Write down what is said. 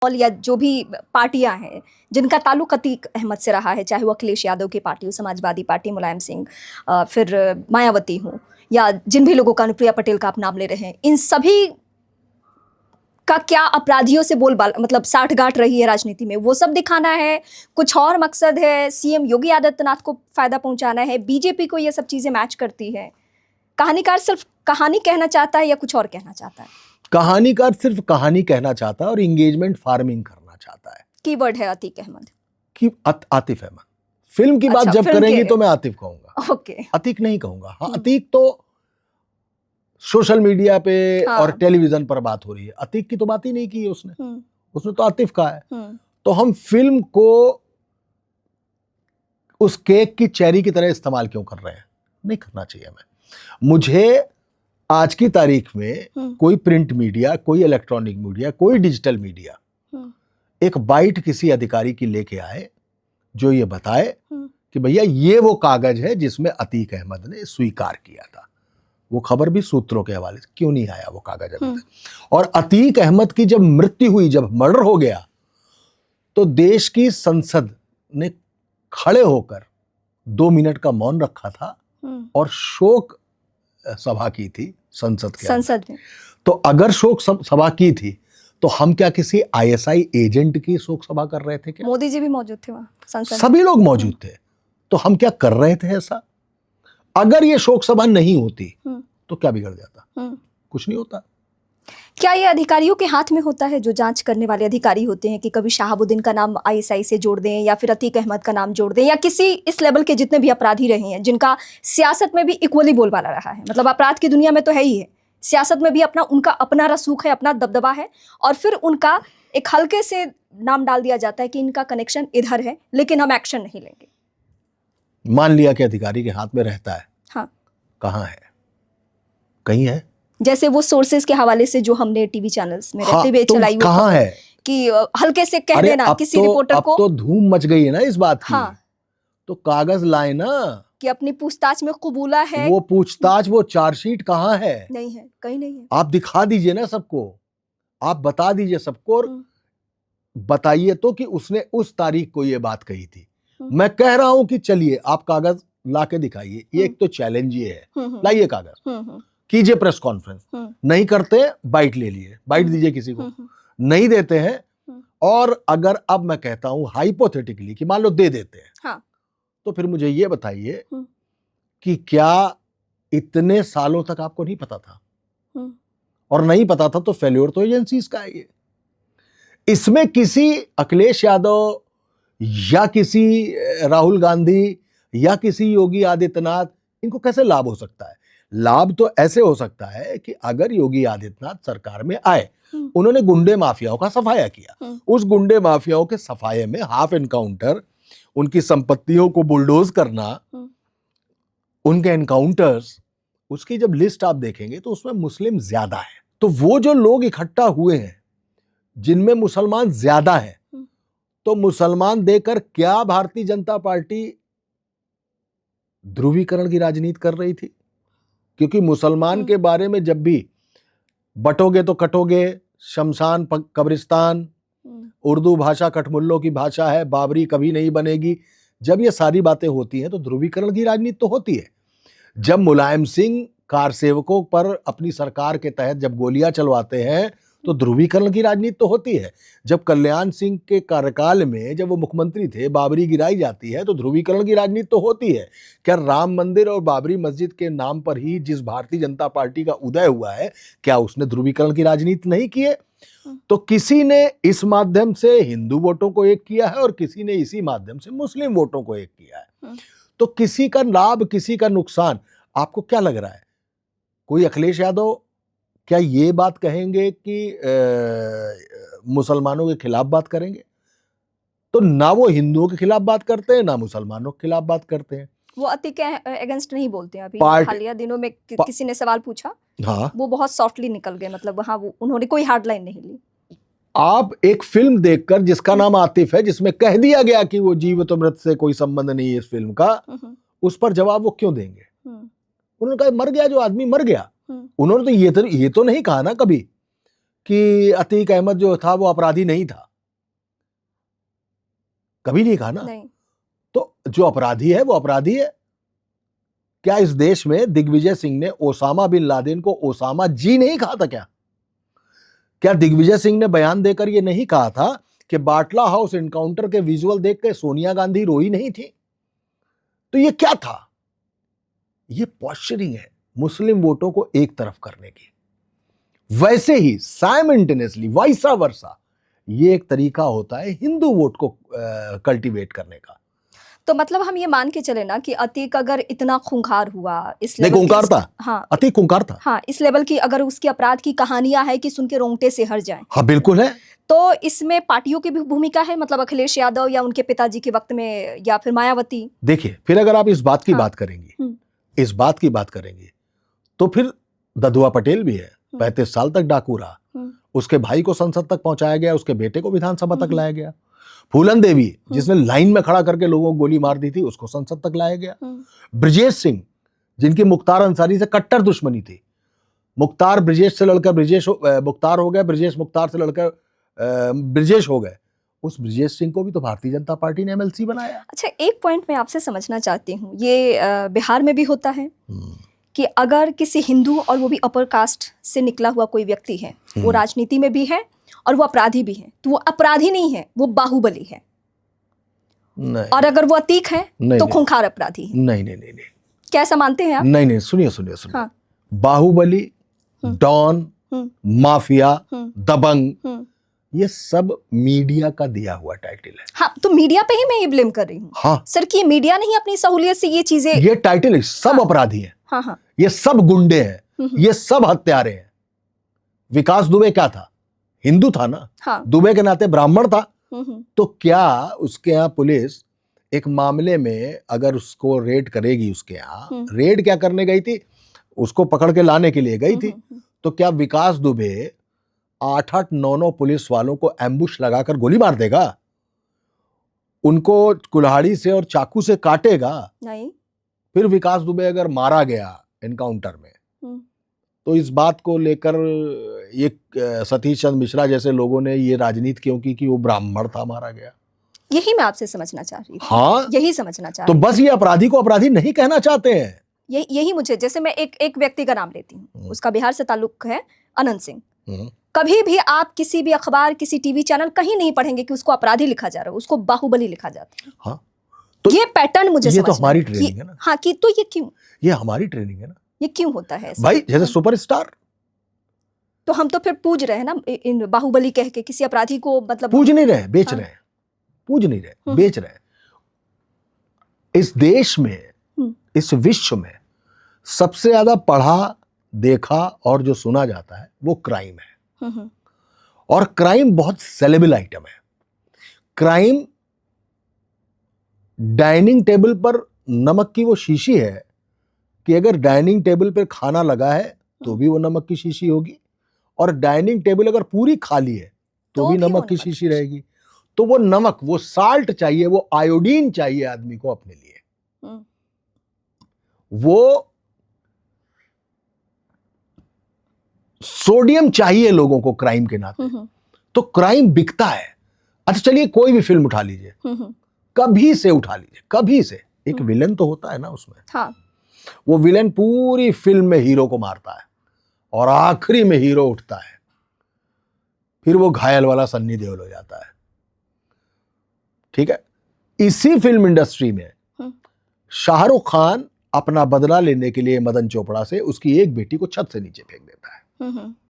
या जो भी पार्टियां हैं जिनका ताल्लुक अतीक अहमद से रहा है, चाहे वो अखिलेश यादव की पार्टी हो, समाजवादी पार्टी, मुलायम सिंह, फिर मायावती हो, या जिन भी लोगों का, अनुप्रिया पटेल का आप नाम ले रहे हैं, इन सभी का क्या अपराधियों से बोलबाला, मतलब साठगांठ रही है राजनीति में? वो सब दिखाना है, कुछ और मकसद है? सीएम योगी आदित्यनाथ को फायदा पहुंचाना है? बीजेपी को ये सब चीजें मैच करती है? कहानीकार सिर्फ कहानी कहना चाहता है या कुछ और कहना चाहता है? कहानीकार सिर्फ कहानी कहना चाहता है और एंगेजमेंट फार्मिंग करना चाहता है। कीवर्ड है अतीक अहमद कि आतिफ अहमद। फिल्म की बात जब करेंगी तो मैं आतिफ कहूंगा, ओके, अतीक नहीं कहूंगा। हाँ, अतीक तो सोशल मीडिया पे और टेलीविजन पर बात हो रही है, अतीक की तो बात ही नहीं की है उसने तो आतिफ कहा है। तो हम फिल्म को उस केक की चेरी की तरह इस्तेमाल क्यों कर रहे हैं? नहीं करना चाहिए हमें। मुझे आज की तारीख में कोई प्रिंट मीडिया, कोई इलेक्ट्रॉनिक मीडिया, कोई डिजिटल मीडिया एक बाइट किसी अधिकारी की लेके आए जो ये बताए कि भैया ये वो कागज है जिसमें अतीक अहमद ने स्वीकार किया था। वो खबर भी सूत्रों के हवाले से, क्यों नहीं आया वो कागज अभी तक? और अतीक अहमद की जब मृत्यु हुई, जब मर्डर हो गया, तो देश की संसद ने खड़े होकर 2 मिनट का मौन रखा था और शोक सभा की थी संसद में। तो अगर शोक सभा की थी तो हम क्या किसी आईएसआई एजेंट की शोक सभा कर रहे थे क्या? मोदी जी भी मौजूद थे वहां संसद, सभी लोग मौजूद थे। तो हम क्या कर रहे थे ऐसा? अगर ये शोक सभा नहीं होती तो क्या बिगड़ जाता? कुछ नहीं होता। क्या ये अधिकारियों के हाथ में होता है, जो जांच करने वाले अधिकारी होते हैं, कि कभी शहाबुद्दीन का नाम आईएसआई से जोड़ दें या फिर अतीक अहमद का नाम जोड़ दें, या किसी इस लेवल के जितने भी अपराधी रहे हैं जिनका सियासत में भी इक्वली बोलबाला रहा है? मतलब अपराध की दुनिया में तो है ही है, सियासत में भी उनका अपना रसूख है, अपना दबदबा है, और फिर उनका एक हल्के से नाम डाल दिया जाता है कि इनका कनेक्शन इधर है लेकिन हम एक्शन नहीं लेंगे। मान लिया कि अधिकारी के हाथ में रहता है, हाँ, कहाँ है? कहीं है? जैसे वो सोर्सेज के हवाले से जो हमने टीवी चैनल्स में रहते हुए चलाई हुई, कहाँ है कि हल्के से कह देना किसी रिपोर्टर को। अब तो धूम मच गई है ना इस बात की। हाँ, तो कागज लाए ना कि अपनी पूछताछ में कबूला है। वो पूछताछ, वो चार्जशीट कहाँ है? नहीं है, कहीं नहीं है। आप दिखा दीजिए ना सबको, आप बता दीजिए सबको, और बताइए तो कि उसने उस तारीख को ये बात कही थी। मैं कह रहा हूं कि चलिए आप कागज ला के दिखाइए। ये एक तो चैलेंज ये है, लाइए कागज, कीजिए प्रेस कॉन्फ्रेंस। नहीं करते बाइट ले लिए, बाइट दीजिए किसी को, नहीं देते हैं। और अगर अब मैं कहता हूं हाइपोथेटिकली कि मान लो दे देते हैं, हाँ, तो फिर मुझे ये बताइए कि क्या इतने सालों तक आपको नहीं पता था? और नहीं पता था तो फेल्योर तो एजेंसीज का है। ये इसमें किसी अखिलेश यादव या किसी राहुल गांधी या किसी योगी आदित्यनाथ, इनको कैसे लाभ हो सकता है? लाभ तो ऐसे हो सकता है कि अगर योगी आदित्यनाथ सरकार में आए, उन्होंने गुंडे माफियाओं का सफाया किया, उस गुंडे माफियाओं के सफाये में हाफ एनकाउंटर, उनकी संपत्तियों को बुलडोज करना, उनके एनकाउंटर्स, उसकी जब लिस्ट आप देखेंगे तो उसमें मुस्लिम ज्यादा है। तो वो जो लोग इकट्ठा हुए हैं जिनमें मुसलमान ज्यादा हैं, तो मुसलमान देकर क्या भारतीय जनता पार्टी ध्रुवीकरण की राजनीति कर रही थी? क्योंकि मुसलमान के बारे में जब भी बटोगे तो कटोगे, शमशान कब्रिस्तान, उर्दू भाषा कठमुल्लों की भाषा है, बाबरी कभी नहीं बनेगी, जब ये सारी बातें होती हैं तो ध्रुवीकरण की राजनीति तो होती है। जब मुलायम सिंह कार सेवकों पर अपनी सरकार के तहत जब गोलियां चलवाते हैं तो ध्रुवीकरण की राजनीति तो होती है। जब कल्याण सिंह के कार्यकाल में जब वो मुख्यमंत्री थे, बाबरी गिराई जाती है तो ध्रुवीकरण की राजनीति तो होती है। क्या राम मंदिर और बाबरी मस्जिद के नाम पर ही जिस भारतीय जनता पार्टी का उदय हुआ है, क्या उसने ध्रुवीकरण की राजनीति नहीं की है? तो किसी ने इस माध्यम से हिंदू वोटों को एक किया है और किसी ने इसी माध्यम से मुस्लिम वोटों को एक किया है। तो किसी का लाभ, किसी का नुकसान। आपको क्या लग रहा है, कोई अखिलेश यादव क्या ये बात कहेंगे कि मुसलमानों के खिलाफ बात करेंगे? तो ना वो हिंदुओं के खिलाफ बात करते हैं, ना मुसलमानों के खिलाफ बात करते हैं। वो अतीक के अगेंस्ट नहीं बोलते हैं। अभी हालिया दिनों में किसी ने सवाल पूछा, हाँ, वो बहुत सॉफ्टली निकल गए, मतलब वहां वो उन्होंने कोई हार्ड लाइन नहीं ली। आप एक फिल्म देखकर जिसका नाम आतिफ है, जिसमें कह दिया गया कि वो जीवित मृत से कोई संबंध नहीं है इस फिल्म का, उस पर जवाब वो क्यों देंगे? उन्होंने कहा मर गया जो आदमी, मर गया। उन्होंने तो ये तो नहीं कहा ना कभी कि अतीक अहमद जो था वो अपराधी नहीं था। कभी नहीं कहा ना। नहीं। तो जो अपराधी है वो अपराधी है। क्या इस देश में दिग्विजय सिंह ने ओसामा बिन लादेन को ओसामा जी नहीं कहा था क्या? क्या दिग्विजय सिंह ने बयान देकर ये नहीं कहा था कि बाटला हाउस एनकाउंटर के विजुअल देख के सोनिया गांधी रोई नहीं थी? तो ये क्या था? ये पॉस्चरिंग है मुस्लिम वोटों को एक तरफ करने की। वैसे ही साइमल्टेनियसली वाइसा वर्सा ये एक तरीका होता है हिंदू वोट को कल्टीवेट करने का। तो मतलब हम ये मान के चले ना कि अतीक अगर इतना खूंखार हुआ इस नहीं, लेवल की, खूंखार था। हाँ अतीक खूंखार था। हाँ, इस लेवल की अगर उसकी अपराध की कहानियां है कि सुन के रोंगटे से हट जाएं, हाँ बिल्कुल है। तो इसमें पार्टियों की भी भूमिका है, मतलब अखिलेश यादव या उनके पिताजी के वक्त में या फिर मायावती। देखिए, फिर अगर आप इस बात की हाँ। बात करेंगी, इस बात की बात करेंगी, तो फिर ददुआ पटेल भी है, 35 साल तक डाकू रहा, उसके भाई को संसद तक पहुंचाया गया, उसके बेटे को विधानसभा तक लाया गया। फूलन देवी जिसने लाइन में खड़ा करके लोगों को गोली मार दी थी, उसको संसद तक लाया गया। ब्रजेश सिंह जिनकी मुख्तार अंसारी से कट्टर दुश्मनी थी, मुख्तार ब्रजेश से लड़कर ब्रजेश मुख्तार हो गए, ब्रजेश मुख्तार से लड़कर ब्रजेश हो गए, उस ब्रजेश सिंह को भी तो भारतीय जनता पार्टी ने एमएलसी बनाया। अच्छा, एक पॉइंट मैं आपसे समझना चाहती हूँ, ये बिहार में भी होता है कि अगर किसी हिंदू और वो भी अपर कास्ट से निकला हुआ कोई व्यक्ति है, वो राजनीति में भी है और वो अपराधी भी है, तो वो अपराधी नहीं है, वो बाहुबली है। नहीं। और अगर वो अतीक है तो नहीं। खूंखार अपराधी है। नहीं नहीं नहीं नहीं, कैसा मानते हैं आप? नहीं नहीं, सुनिए सुनिए सुनिए। हाँ। बाहुबली, डॉन, माफिया, दबंग, ये सब मीडिया का दिया हुआ टाइटल है। हाँ, तो मीडिया पे ही मैं ये ब्लेम कर रही हूँ। हाँ सर कि मीडिया नहीं अपनी सहूलियत से ये चीजें, ये टाइटल है, सब अपराधी हैं। हाँ हाँ, ये सब गुंडे हैं, ये सब हत्यारे हैं। विकास दुबे क्या था? हिंदू था ना। हाँ। दुबे के नाते ब्राह्मण था। तो क्या उसके यहाँ पुलिस एक मामले में अगर उसको रेड करेगी, उसके यहाँ रेड क्या करने गई थी, उसको पकड़ के लाने के लिए गई थी, तो क्या विकास दुबे 8-8, 9-9 पुलिस वालों को एम्बुश लगाकर गोली मार देगा? उनको कुल्हाड़ी से और चाकू से काटेगा? नहीं। फिर विकास दुबे अगर मारा गया एनकाउंटर में, तो इस बात को लेकर ये सतीश चंद्र मिश्रा जैसे लोगों ने ये राजनीति क्यों की कि वो ब्राह्मण था, मारा गया? यही मैं आपसे समझना चाह रही हूँ। हाँ, यही समझना चाह तो रही। बस ये अपराधी को अपराधी नहीं कहना चाहते हैं। यही मुझे, जैसे मैं एक व्यक्ति का नाम लेती हूँ, उसका बिहार से ताल्लुक है, अनंत सिंह। कभी भी आप किसी भी अखबार, किसी टीवी चैनल कहीं नहीं पढ़ेंगे कि उसको अपराधी लिखा जा रहा है, उसको बाहुबली लिखा जाता है। हाँ, तो ये पैटर्न मुझे ये तो हमारी ट्रेनिंग है ना। हाँ, कि तो ये क्यों, ये हमारी ट्रेनिंग है ना। ये क्यों होता है ऐसा? भाई जैसे सुपरस्टार, तो हम तो फिर पूज रहे हैं ना इन बाहुबली कह के किसी अपराधी को, मतलब पूज नहीं रहे, बेच हाँ। रहे हैं। पूज नहीं रहे, बेच रहे हैं। इस देश में, इस विश्व में सबसे ज्यादा पढ़ा, देखा और जो सुना जाता है वो क्राइम है। और क्राइम बहुत सेलेबल आइटम है। क्राइम डाइनिंग टेबल पर नमक की वो शीशी है कि अगर डाइनिंग टेबल पर खाना लगा है तो भी वो नमक की शीशी होगी, और डाइनिंग टेबल अगर पूरी खाली है तो भी नमक की शीशी रहेगी। तो वो नमक, वो साल्ट चाहिए, वो आयोडीन चाहिए आदमी को अपने लिए। वो सोडियम चाहिए लोगों को क्राइम के नाते। तो क्राइम बिकता है। अच्छा चलिए कोई भी फिल्म उठा लीजिए, कभी से उठा लीजिए, कभी से एक विलन तो होता है ना उसमें। हाँ। वो विलन पूरी फिल्म में हीरो को मारता है और आखिरी में हीरो उठता है, फिर वो घायल वाला सन्नी देओल हो जाता है। ठीक है, इसी फिल्म इंडस्ट्री में शाहरुख खान अपना बदला लेने के लिए मदन चोपड़ा से उसकी एक बेटी को छत से नीचे फेंक देता है।